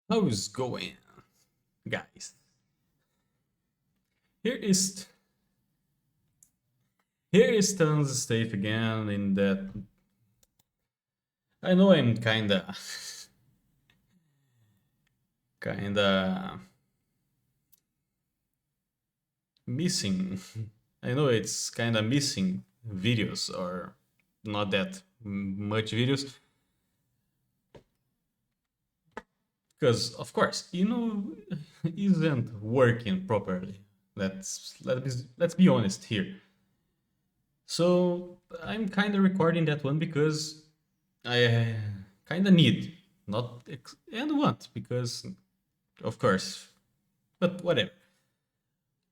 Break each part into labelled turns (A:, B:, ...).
A: How's going, guys? Here is here is Tons Stave again. In that, I know I'm kinda missing. I know it's kinda missing videos or not that much videos because of course isn't working properly. Let's be honest here. So I'm kind of recording that one because I kind of need, not and want, because of course, but whatever.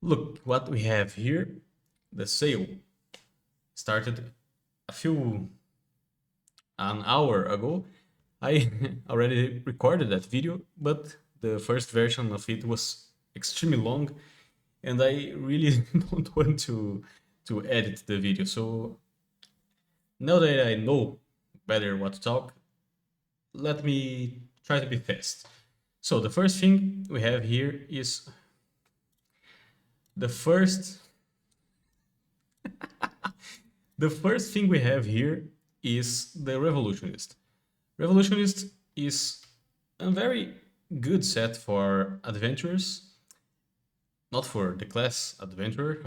A: Look what we have here. The sale started a few an hour ago. I already recorded that video, but the first version of it was extremely long, and I really don't want to edit the video. So now that I know better what to talk, let me try to be fast. So the first thing we have here is the first the first thing we have here is the Revolutionist. Revolutionist is a very good set for adventurers, not for the class adventurer,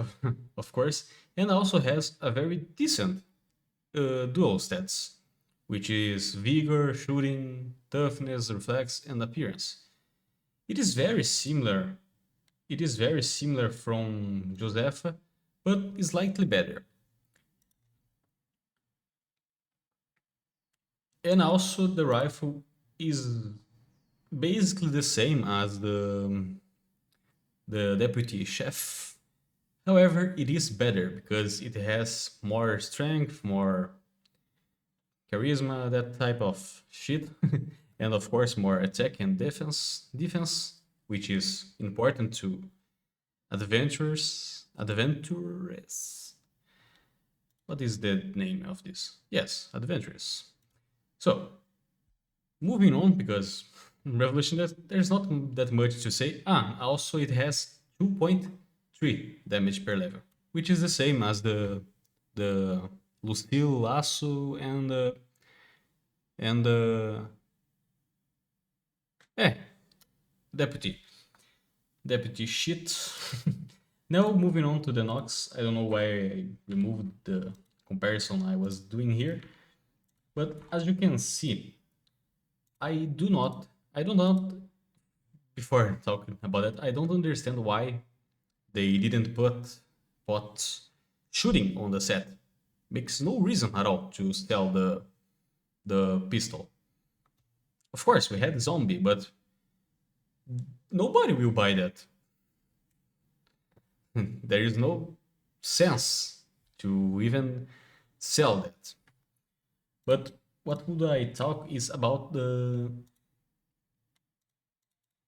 A: of course, and also has a very decent dual stats, which is vigor, shooting, toughness, reflex, and appearance. It is very similar. It is very similar from Josefa, but slightly better. And also the rifle is basically the same as the deputy chef. However, it is better because it has more strength, more charisma, that type of shit, and of course more attack and defense, which is important to adventurers. What is the name of this? Yes, adventurers. So moving on, because Revolution, there's not that much to say. Also it has 2.3 damage per level, which is the same as the Lucille, Lasso, and eh, Deputy. Deputy shit. Now moving on to the Nox. I don't know why I removed the comparison I was doing here, but as you can see, I do not, before talking about that, I don't understand why they didn't put shooting on the set. Makes no reason at all to sell the pistol. Of course, we had zombie, but nobody will buy that. There is no sense to even sell that. But what would I talk is about the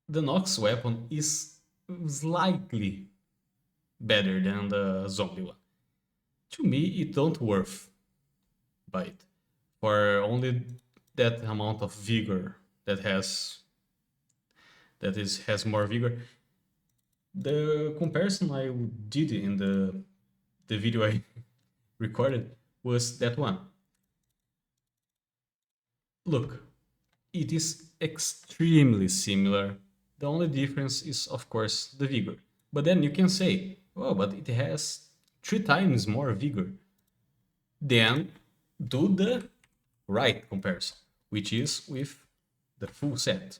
A: Nox weapon is slightly better than the zombie one. To me, it don't worth buy it for only that amount of vigor has more vigor. The comparison I did in the video I recorded was that one. Look, it is extremely similar. The only difference is, of course, the vigor. But then you can say, oh, but it has 3 times more vigor. Then do the right comparison, which is with the full set.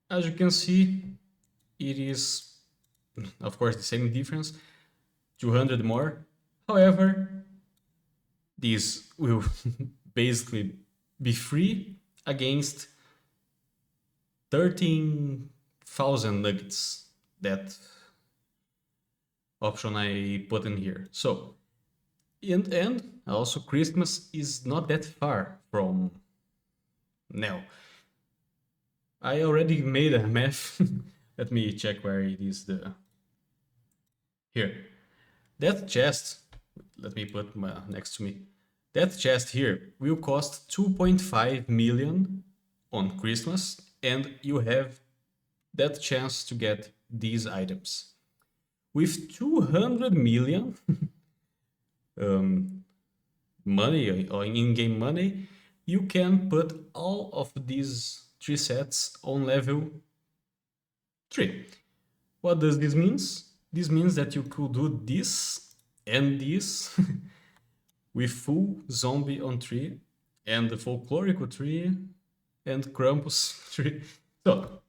A: As you can see, it is, of course, the same difference, 200 more. However, this will basically be free against 13,000 nuggets. That option I put in here. So, and also Christmas is not that far from now. I already made a math. Let me check where it is here. That chest, let me put my next to me. That chest here will cost 2.5 million on Christmas, and you have that chance to get these items. With 200 million money or in-game money, you can put all of these 3 sets on level 3. What does this mean? This means that you could do this and this with full zombie on 3 and the folklorical 3 and Krampus 3. So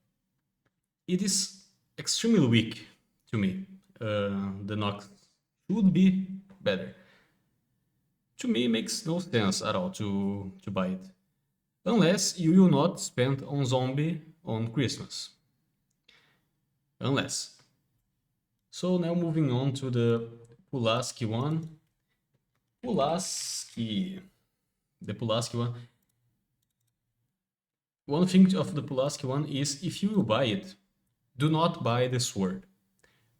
A: it is extremely weak to me. The Nox should be better. To me, it makes no sense at all to buy it. Unless you will not spend on zombie on Christmas. Unless. So now moving on to the Pulaski one. Pulaski. The Pulaski one. One thing of the Pulaski one is if you will buy it, do not buy the sword.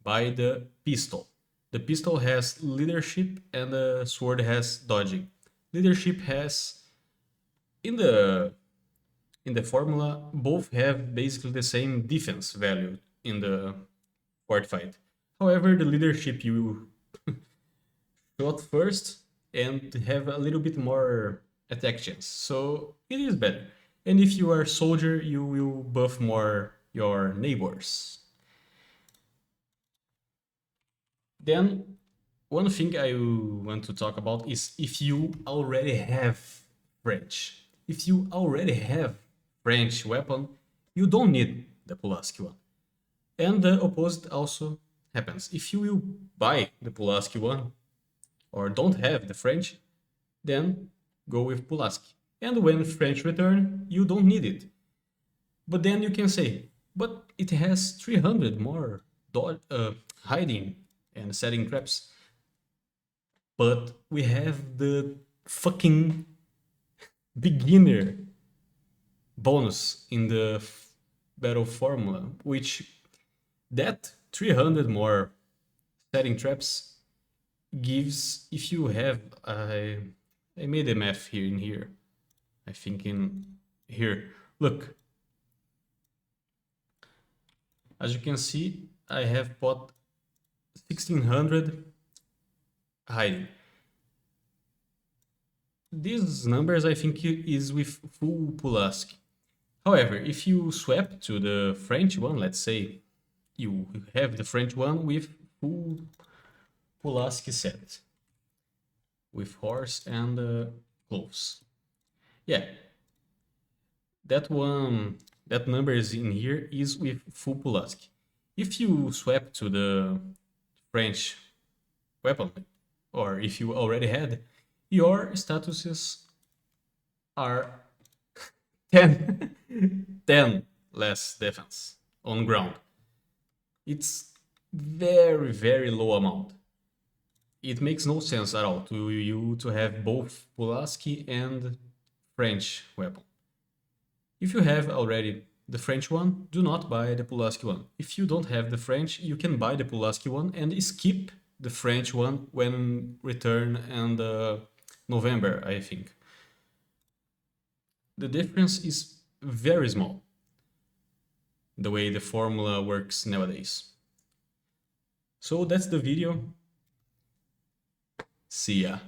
A: Buy the pistol. The pistol has leadership and the sword has dodging. Leadership has in the formula both have basically the same defense value in the fort fight. However, the leadership you shot first and have a little bit more attack chance. So it is better. And if you are a soldier, you will buff more your neighbors. Then one thing I want to talk about is if you already have French. If you already have French weapon, you don't need the Pulaski one. And the opposite also happens. If you will buy the Pulaski one or don't have the French, then go with Pulaski. And when French return, you don't need it. But then you can say, but it has 300 more hiding and setting traps. But we have the fucking beginner bonus in the battle formula, which that 300 more setting traps gives, if you have, I made a math here in here, I think in here, look, as you can see, I have bought 1600 hiding. These numbers I think is with full Pulaski. However, if you swap to the French one, let's say you have the French one with full Pulaski set with horse and clothes. Yeah, that one, that number is in here is with full Pulaski. If you swap to the French weapon, or if you already had, your statuses are 10, 10 less defense on ground. It's very, very low amount. It makes no sense at all to you to have both Pulaski and French weapon. If you have already the French one, do not buy the Pulaski one. If you don't have the French, you can buy the Pulaski one and skip the French one when return and November, I think. The difference is very small, the way the formula works nowadays. So that's the video. See ya.